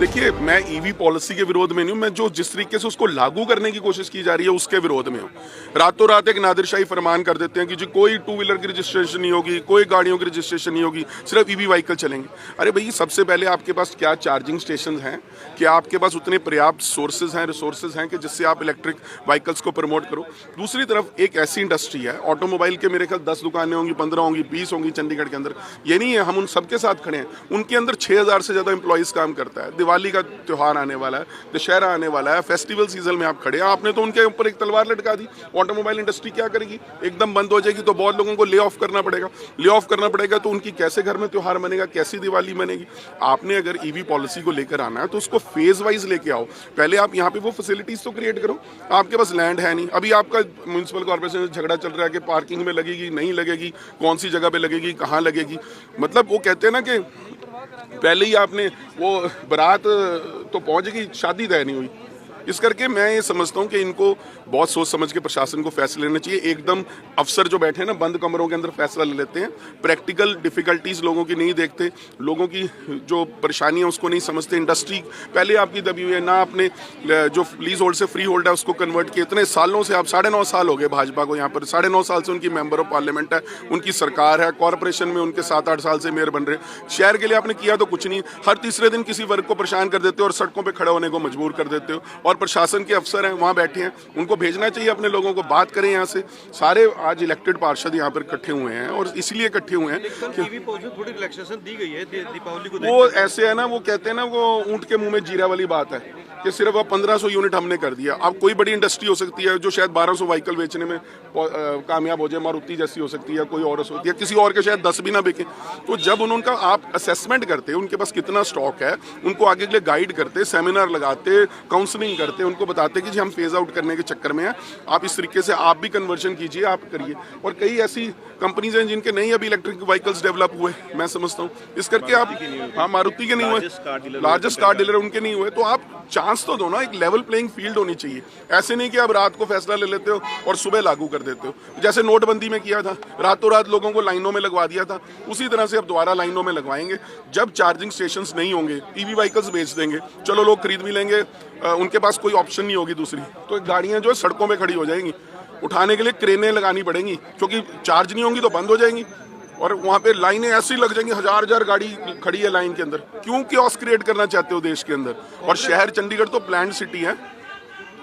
देखिए, मैं EV policy के विरोध में नहीं हूँ, मैं जो जिस तरीके से उसको लागू करने की कोशिश की जा रही है उसके विरोध में हूँ। रातों रात एक नादिरशाही फरमान कर देते हैं कि जी कोई टू व्हीलर की रजिस्ट्रेशन नहीं होगी, कोई गाड़ियों की रजिस्ट्रेशन नहीं होगी, सिर्फ ईवी व्हीकल चलेंगे। अरे भई, सबसे पहले आपके पास क्या चार्जिंग स्टेशन हैं? क्या आपके पास उतने पर्याप्त सोर्सेज हैं, रिसोर्सेज हैं कि जिससे आप इलेक्ट्रिक व्हीकल्स को प्रमोट करो? दूसरी तरफ एक ऐसी इंडस्ट्री है, ऑटोमोबाइल के मेरे ख्याल 10 दुकानें होंगी, 15 होंगी, 20 होंगी चंडीगढ़ के अंदर। ये नहीं है हम उन सबके साथ खड़े हैं, उनके अंदर 6000 से ज़्यादा एम्प्लॉइज़ काम करता है। दिवाली का त्यौहार आने वाला है, दशहरा आने वाला है, फेस्टिवल सीजन में आप खड़े हैं, आपने तो उनके ऊपर एक तलवार लटका दी। ऑटोमोबाइल इंडस्ट्री क्या करेगी? एकदम बंद हो जाएगी तो बहुत लोगों को ले ऑफ करना पड़ेगा। ले ऑफ करना पड़ेगा तो उनकी कैसे घर में त्यौहार बनेगा, कैसी दिवाली बनेगी? आपने अगर ईवी पॉलिसी को लेकर आना है तो उसको फेज वाइज लेके आओ। पहले आप यहाँ पे वो फैसिलिटीज तो क्रिएट करो। आपके पास लैंड है नहीं, अभी आपका म्यूनसिपल कॉर्पोरेशन से झगड़ा चल रहा है कि पार्किंग में लगेगी, नहीं लगेगी, कौन सी जगह पे लगेगी, कहाँ लगेगी। मतलब वो कहते हैं ना कि पहले ही आपने वो बारात तो पहुंच गई, शादी तय नहीं हुई। इस करके मैं ये समझता हूँ कि इनको बहुत सोच समझ के प्रशासन को फैसले लेने चाहिए। एकदम अफसर जो बैठे हैं ना, बंद कमरों के अंदर फैसला ले लेते हैं, प्रैक्टिकल डिफिकल्टीज लोगों की नहीं देखते, लोगों की जो परेशानी है उसको नहीं समझते। इंडस्ट्री पहले आपकी दबी हुई है ना, आपने जो लीज होल्ड से फ्री होल्ड है उसको कन्वर्ट किया। इतने सालों से आप 9.5 साल हो गए भाजपा को यहाँ पर, 9.5 साल से उनकी मेंबर ऑफ पार्लियामेंट है, उनकी सरकार है, कॉरपोरेशन में उनके 7-8 साल से मेयर बन रहे। शहर के लिए आपने किया तो कुछ नहीं, हर तीसरे दिन किसी वर्ग को परेशान कर देते हो और सड़कों पर खड़े होने को मजबूर कर देते हो। और प्रशासन के अफसर हैं वहाँ बैठे हैं, उनको भेजना चाहिए अपने लोगों को, बात करें यहाँ से। सारे आज इलेक्टेड पार्षद यहाँ पर इकट्ठे हुए हैं और इसलिए इकट्ठे हुए हैं कि थोड़ी रिलैक्सेशन दी गई है दीपावली को। वो ऐसे है ना, वो कहते हैं ना, वो ऊंट के मुंह में जीरा वाली बात है कि सिर्फ अब 1500 यूनिट हमने कर दिया। अब कोई बड़ी इंडस्ट्री हो सकती है जो शायद 1200 व्हीकल बेचने में कामयाब हो जाए, मारुति जैसी हो सकती है, कोई और हो सकती है, किसी और के शायद 10 भी ना बिके। तो जब उनका आप असेसमेंट करते, उनके पास कितना स्टॉक है, उनको आगे के लिए गाइड करते, सेमिनार लगाते, काउंसलिंग करते, उनको बताते कि जी हम फेज आउट करने के चक्कर में हैं, आप इस तरीके से आप भी कन्वर्जन कीजिए, आप करिए। और कई ऐसी कंपनीज हैं जिनके नहीं अभी इलेक्ट्रिक व्हीकल्स डेवलप हुए, मैं समझता हूँ। इस करके आप, हाँ, मारुति के नहीं हुए, लार्जेस्ट कार डीलर उनके नहीं हुए, तो आप चांस तो दो ना, एक लेवल प्लेइंग फील्ड होनी चाहिए। ऐसे नहीं कि आप रात को फैसला ले लेते हो और सुबह लागू कर देते हो, जैसे नोटबंदी में किया था, रातों रात लोगों को लाइनों में लगवा दिया था। उसी तरह से अब दोबारा लाइनों में लगवाएंगे। जब चार्जिंग स्टेशंस नहीं होंगे, ईवी व्हीकल्स बेच देंगे, चलो लोग खरीद भी लेंगे, उनके पास कोई ऑप्शन नहीं होगी दूसरी, तो गाड़ियां जो है सड़कों में खड़ी हो जाएंगी, उठाने के लिए क्रेनें लगानी पड़ेंगी, क्योंकि चार्ज नहीं होंगी तो बंद हो जाएंगी। और वहाँ पे लाइनें ऐसी लग जाएंगी, हजार गाड़ी खड़ी है लाइन के अंदर। क्यों कियोस्क क्रिएट करना चाहते हो देश के अंदर? और शहर चंडीगढ़ तो प्लान्ड सिटी है।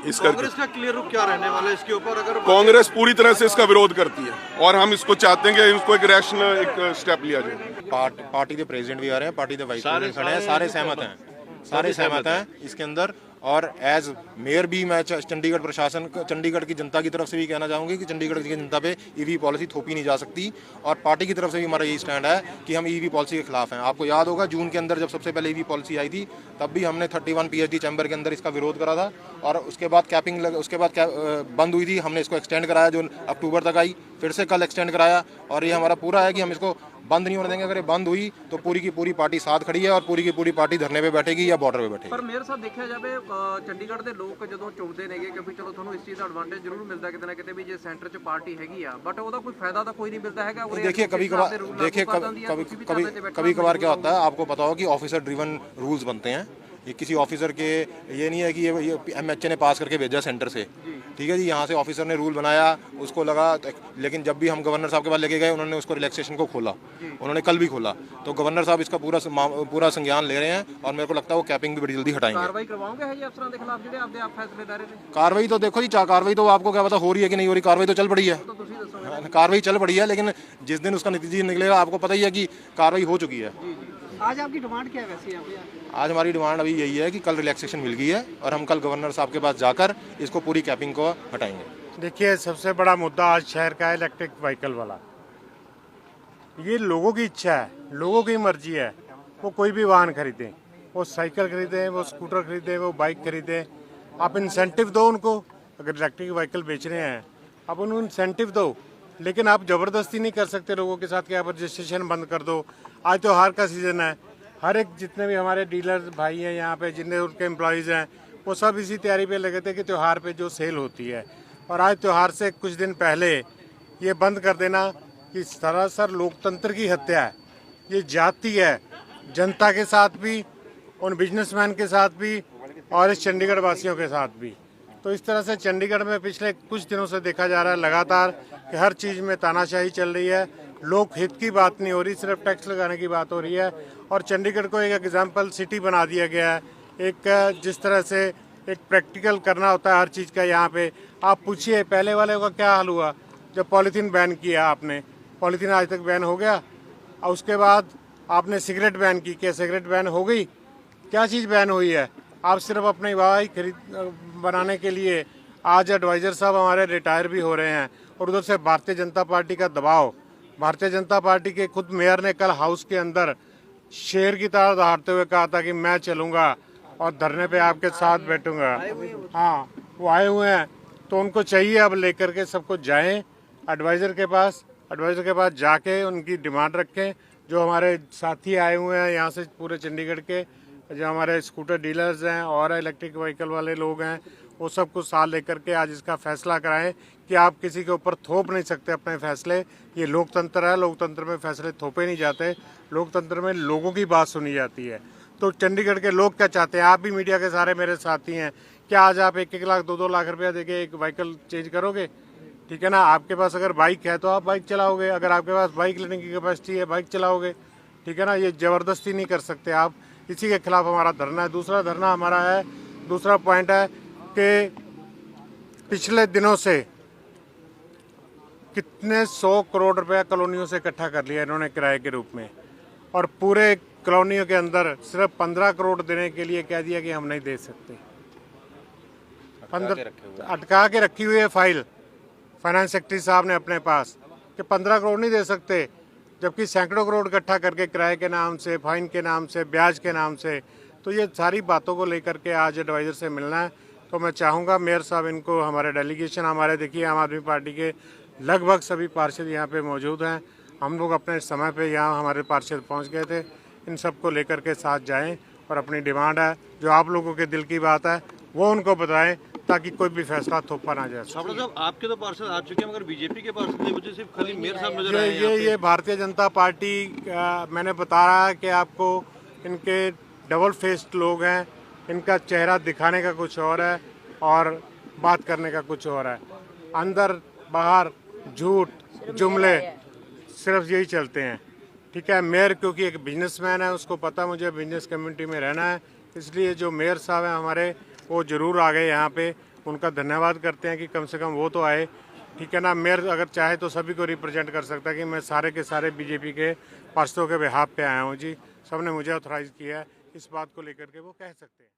इस कांग्रेस का क्लियर रुख क्या रहने वाला है इसके ऊपर? अगर कांग्रेस पूरी तरह से इसका विरोध करती है और हम इसको चाहते हैं कि इसको एक रैशनल एक स्टेप लिया जाए। पार्टी के प्रेसिडेंट भी आ रहे हैं, पार्टी के वाइस प्रेसिडेंट खड़े हैं, सारे सहमत हैं इसके अंदर। और एज मेयर भी मैं चंडीगढ़ प्रशासन, चंडीगढ़ की जनता की तरफ से भी कहना चाहूँगी कि चंडीगढ़ की जनता पे ईवी पॉलिसी थोपी नहीं जा सकती। और पार्टी की तरफ से भी हमारा यही स्टैंड है कि हम ईवी पॉलिसी के खिलाफ हैं। आपको याद होगा जून के अंदर जब सबसे पहले ईवी पॉलिसी आई थी, तब भी हमने 31 PhD चैम्बर के अंदर इसका विरोध करा था। और उसके बाद उसके बाद बंद हुई थी, हमने इसको एक्सटेंड कराया जो अक्टूबर तक आई, फिर से कल एक्सटेंड कराया। और ये हमारा पूरा है कि हम इसको बंद नहीं होने देंगे। अगर ये बंद हुई तो पूरी की पूरी पार्टी साथ खड़ी है और पूरी की पूरी पार्टी धरने पे बैठेगी या बॉर्डर पे बैठेगी। पर मेयर साहब देखा जाए चंडीगढ़ ਦੇ ਲੋਕ ਜਦੋਂ ਚੁਣਦੇ ਨੇਗੇ, ਕਿਉਂਕਿ ਚਲੋ ਤੁਹਾਨੂੰ ਇਸ ਚੀਜ਼ ਦਾ ਐਡਵਾਂਟੇਜ ਜ਼ਰੂਰ ਮਿਲਦਾ ਕਿਤੇ ਨਾ ਕਿਤੇ ਵੀ ਜੇ ਸੈਂਟਰ 'ਚ ਪਾਰਟੀ ਹੈਗੀ ਆ, ਬਟ ਉਹਦਾ ਕੋਈ ਫਾਇਦਾ ਤਾਂ ਕੋਈ ਨਹੀਂ ਮਿਲਦਾ ਹੈਗਾ। देखिए कभी कभार क्या होता है, आपको पता हो कि ऑफिसर ड्रिवन रूल्स बनते हैं। ये किसी ऑफिसर के ये नहीं है कि ये MHA ने पास करके भेजा सेंटर से, ठीक है जी, यहाँ से ऑफिसर ने रूल बनाया, उसको लगा। लेकिन जब भी हम गवर्नर साहब के पास लेके गए, उन्होंने उसको रिलैक्सेशन को खोला, उन्होंने कल भी खोला। तो गवर्नर साहब इसका पूरा संज्ञान ले रहे हैं और मेरे को लगता है वो कैपिंग भी बड़ी जल्दी हटाएंगे। कार्रवाई करवाओगे है ये अफसरों के खिलाफ ਜਿਹੜੇ ਆਪਦੇ ਆਪ फैसले ले रहे थे? कार्रवाई तो देखो जी, कार्रवाई तो आपको क्या पता हो रही है कि नहीं हो रही, कार्रवाई तो चल पड़ी है, कार्रवाई चल पड़ी है। लेकिन जिस दिन उसका नतीजा निकलेगा आपको पता ही है कि कार्रवाई हो चुकी है। आज आपकी डिमांड क्या है वैसे यहाँ पे? आज हमारी डिमांड अभी यही है कि कल रिलैक्सेशन मिल गई है और हम कल गवर्नर साहब के पास जाकर इसको पूरी कैपिंग को हटाएंगे। देखिए, सबसे बड़ा मुद्दा आज शहर का है इलेक्ट्रिक व्हीकल वाला। ये लोगों की इच्छा है, लोगों की मर्जी है, वो कोई भी वाहन खरीदें, वो साइकिल खरीदें, वो स्कूटर खरीदें, वो बाइक खरीदें। आप इंसेंटिव दो उनको। अगर इलेक्ट्रिक व्हीकल बेच रहे हैं, आप उनको इंसेंटिव दो, लेकिन आप ज़बरदस्ती नहीं कर सकते लोगों के साथ कि आप रजिस्ट्रेशन बंद कर दो। आज त्यौहार का सीज़न है, हर एक जितने भी हमारे डीलर भाई हैं यहाँ पे, जितने उनके एम्प्लॉयज़ हैं, वो सब इसी तैयारी पे लगे थे कि त्यौहार पे जो सेल होती है। और आज त्यौहार से कुछ दिन पहले ये बंद कर देना कि सरासर लोकतंत्र की हत्या है, ये जाति है, जनता के साथ भी उन बिजनेसमैन के साथ भी और इस चंडीगढ़ वासियों के साथ भी। तो इस तरह से चंडीगढ़ में पिछले कुछ दिनों से देखा जा रहा है लगातार कि हर चीज़ में तानाशाही चल रही है, लोक हित की बात नहीं हो रही, सिर्फ टैक्स लगाने की बात हो रही है। और चंडीगढ़ को एक एग्जाम्पल सिटी बना दिया गया है, एक जिस तरह से एक प्रैक्टिकल करना होता है हर चीज़ का। यहाँ पे आप पूछिए पहले वाले का क्या हाल हुआ जब पॉलीथीन बैन किया आपने, पॉलीथीन आज तक बैन हो गया। और उसके बाद आपने सिगरेट बैन की, क्या सिगरेट बैन हो गई? क्या चीज़ बैन हुई है? आप सिर्फ अपनी वाह खरीद बनाने के लिए आज एडवाइज़र साहब हमारे रिटायर भी हो रहे हैं, और उधर से भारतीय जनता पार्टी का दबाव। भारतीय जनता पार्टी के खुद मेयर ने कल हाउस के अंदर शेर की तरह दहाड़ते हुए कहा था कि मैं चलूँगा और धरने पे आपके साथ बैठूंगा। हाँ, वो आए हुए हैं, तो उनको चाहिए अब लेकर के सबको जाएं एडवाइज़र के पास जाके उनकी डिमांड रखें। जो हमारे साथी आए हुए हैं यहाँ से पूरे चंडीगढ़ के, जो हमारे स्कूटर डीलर्स हैं और इलेक्ट्रिक व्हीकल वाले लोग हैं, वो सब कुछ साथ लेकर के आज इसका फैसला कराएं कि आप किसी के ऊपर थोप नहीं सकते अपने फैसले। ये लोकतंत्र है, लोकतंत्र में फैसले थोपे नहीं जाते, लोकतंत्र में लोगों की बात सुनी जाती है। तो चंडीगढ़ के लोग क्या चाहते हैं? आप भी मीडिया के सारे मेरे साथी हैं, क्या आज आप 1-1 लाख 2-2 लाख रुपया देके एक व्हीकल चेंज करोगे? ठीक है ना, आपके पास अगर बाइक है तो आप बाइक चलाओगे, अगर आपके पास बाइक लेने की कैपेसिटी है बाइक चलाओगे। ठीक है ना, ये ज़बरदस्ती नहीं कर सकते आप। इसी के खिलाफ हमारा धरना है। दूसरा धरना हमारा है, दूसरा पॉइंट है कि पिछले दिनों से कितने 100 करोड़ रुपया कॉलोनियों से इकट्ठा कर लिया इन्होंने किराए के रूप में, और पूरे कॉलोनियों के अंदर सिर्फ 15 करोड़ देने के लिए कह दिया कि हम नहीं दे सकते। 15 अटका के रखी हुई है फाइल फाइनेंस सेक्रेटरी साहब ने अपने पास कि 15 करोड़ नहीं दे सकते, जबकि सैकड़ों करोड़ इकट्ठा करके किराए के नाम से, फाइन के नाम से, ब्याज के नाम से। तो ये सारी बातों को लेकर के आज एडवाइज़र से मिलना है। तो मैं चाहूँगा मेयर साहब इनको, हमारे डेलीगेशन, हमारे देखिए आम आदमी पार्टी के लगभग सभी पार्षद यहाँ पे मौजूद हैं। हम लोग अपने समय पे यहाँ हमारे पार्षद पहुँच गए थे। इन सब को लेकर के साथ जाएं और अपनी डिमांड है, जो आप लोगों के दिल की बात है, वो उनको बताएं, ताकि कोई भी फैसला थोपा ना जाए। छाबड़ा साहब, आपके तो पार्षद आ चुके हैं, मगर बीजेपी के पार्षद नहीं बचे, सिर्फ खाली मेयर साहब नजर आए हैं यहाँ पे। ये भारतीय जनता पार्टी मैंने बता रहा है कि आपको, इनके डबल फेस्ड लोग हैं, इनका चेहरा दिखाने का कुछ और है और बात करने का कुछ और है। अंदर बाहर झूठ जुमले सिर्फ यही चलते हैं। ठीक है, मेयर क्योंकि एक बिजनेसमैन है, उसको पता मुझे बिजनेस कम्युनिटी में रहना है, इसलिए जो मेयर साहब हैं हमारे, वो ज़रूर आ गए यहाँ पे। उनका धन्यवाद करते हैं कि कम से कम वो तो आए। ठीक है ना, मेयर अगर चाहे तो सभी को रिप्रेजेंट कर सकता है कि मैं सारे के सारे बीजेपी के पार्षदों के बिहाफ पे आया हूँ जी, सबने मुझे ऑथराइज़ किया है, इस बात को लेकर के वो कह सकते हैं।